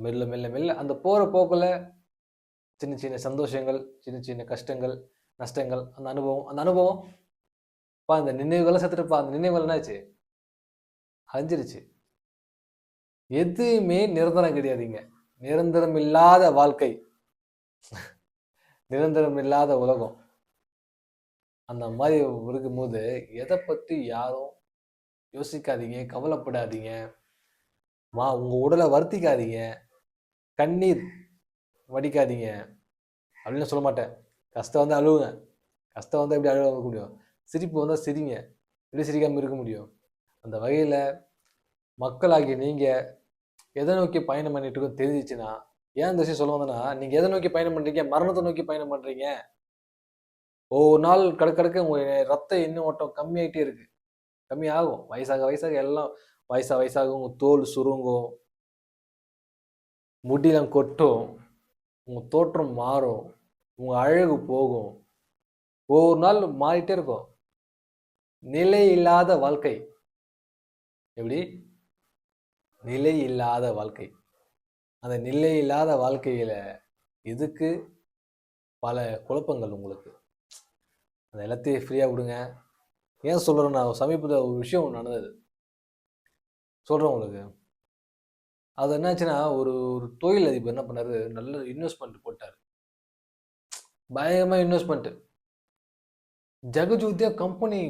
மெல்ல மெல்ல மெல்ல அந்த போகிற போக்கில் சின்ன சின்ன சந்தோஷங்கள், சின்ன சின்ன கஷ்டங்கள், நஷ்டங்கள், அந்த அனுபவம் அந்த நினைவுகளை செத்துட்டுப்பா. அந்த நினைவுகள் என்னாச்சு? அழிஞ்சிருச்சு. எதுவுமே நிரந்தரம் கிடையாதுங்க. நிரந்தரம் இல்லாத வாழ்க்கை, நிரந்தரம் இல்லாத உலகம். அந்த மாதிரி இருக்கும்போது எதை பற்றி யாரும் யோசிக்காதீங்க, கவலைப்படாதீங்க, உங்க உடலை வருத்திக்காதீங்க, கண்ணீர் வடிக்காதீங்க அப்படின்னு சொல்ல மாட்டேன். கஷ்டம் வந்து அழுவுங்க. கஷ்டம் வந்து எப்படி அழுவ முடியும்? சிரிப்பு வந்தால் சிரிங்க. எப்படி சிரிக்காமல் இருக்க முடியும்? அந்த வகையில் மக்களாகிய நீங்கள் எதை நோக்கி பயணம் பண்ணிட்டு இருக்கோம் தெரிஞ்சிச்சுன்னா, ஏன் இந்த விஷயம் சொல்ல வந்தேன்னா, நீங்கள் எதை நோக்கி பயணம் பண்ணுறீங்க? மரணத்தை நோக்கி பயணம் பண்ணுறீங்க. ஒவ்வொரு நாள் கடக்க உங்கள் ரத்த எண்ண ஓட்டம் கம்மியாகிட்டே இருக்கு. கம்மியாகும். வயசாக எல்லாம் வயசாகும். உங்கள் தோல் சுருங்கும், முடியெல்லாம் கொட்டும், உங்கள் தோற்றம் மாறும், உங்கள் அழகு போகும். ஒவ்வொரு நாள் மாறிட்டே இருக்கும். நிலை இல்லாத வாழ்க்கை. எப்படி? நிலை இல்லாத வாழ்க்கை. அந்த நிலை இல்லாத வாழ்க்கையில இதுக்கு பல குழப்பங்கள் உங்களுக்கு. அந்த எல்லாத்தையும் ஃப்ரீயாக விடுங்க. ஏன் சொல்கிறேன், நான் சமீபத்தில் ஒரு விஷயம் நடந்தது சொல்கிறேன் உங்களுக்கு. அது என்னாச்சுன்னா, ஒரு தொழில் அதிபர் என்ன பண்ணாரு, நல்ல இன்வெஸ்ட்மெண்ட் போட்டார். பயங்கரமாக இன்வெஸ்ட்மெண்ட்டு. ஜகஜூத்தியா கம்பெனி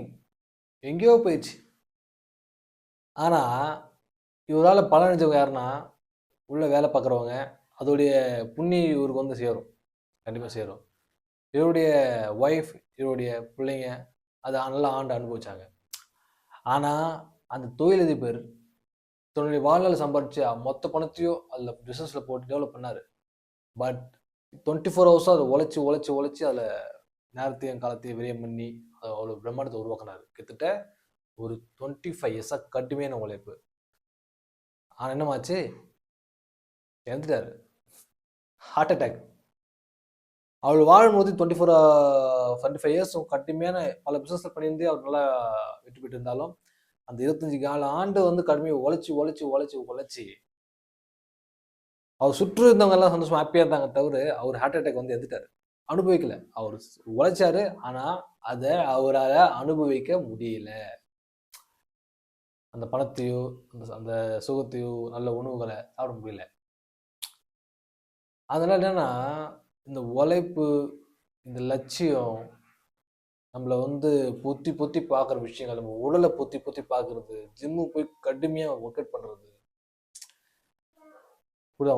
எங்கேயோ போயிடுச்சு. ஆனால் இவரால் பலனடைஞ்சவங்க யாருன்னா, உள்ள வேலை பார்க்குறவங்க. அதோடைய புண்ணிய இவருக்கு வந்து சேரும், கண்டிப்பாக சேரும். இவருடைய ஒய்ஃப், இவருடைய பிள்ளைங்க அதை நல்லா ஆண்டு அனுபவிச்சாங்க. ஆனால் அந்த தொழிலதிபர் தன்னுடைய வாழ்நாள் சம்பாதிச்சு மொத்த பணத்தையும் அதில் பிஸ்னஸில் போட்டு டெவலப் பண்ணார். பட் 24 ஹவர்ஸும் அதை உழைச்சி அதில் நேரத்தையும் காலத்தையும் விரயம் பண்ணி அவ்வளோ பிரம்மாண்டத்தை உருவாக்கினார். கிட்டத்தட்ட ஒரு 25 இயர்ஸாக கடுமையான உழைப்பு. ஆனால் என்னமாச்சு? இறந்துட்டார். Heart attack. அவர் வாழும்போது 25 இயர்ஸும் கடுமையான பல பிஸ்னஸ் பண்ணியிருந்து அவர் நல்லா வெற்றி பெற்று இருந்தாலும், அந்த 25 ஆண்டு வந்து கடுமையாக உழைச்சி அவர் சுற்று இருந்தவங்க எல்லாம் சந்தோஷமா ஹாப்பியாக இருந்தாங்க தவிர, அவர் ஹார்ட் அட்டாக் வந்து இறந்துட்டார். அனுபவிக்கல. அவர் உழைச்சாரு, ஆனால் அதை அவரால் அனுபவிக்க முடியல. அந்த பணத்தையோ அந்த சுகத்தையோ நல்ல உணவுகளை சாப்பிட முடியல. அதனால என்னன்னா, இந்த உழைப்பு, இந்த லட்சியம், நம்மளை வந்து பொத்தி பார்க்குற விஷயங்கள், நம்ம உடலை பொத்தி பார்க்கறது, ஜிம்மு போய் கடுமையாக ஒர்க் அவுட் பண்ணுறது கூட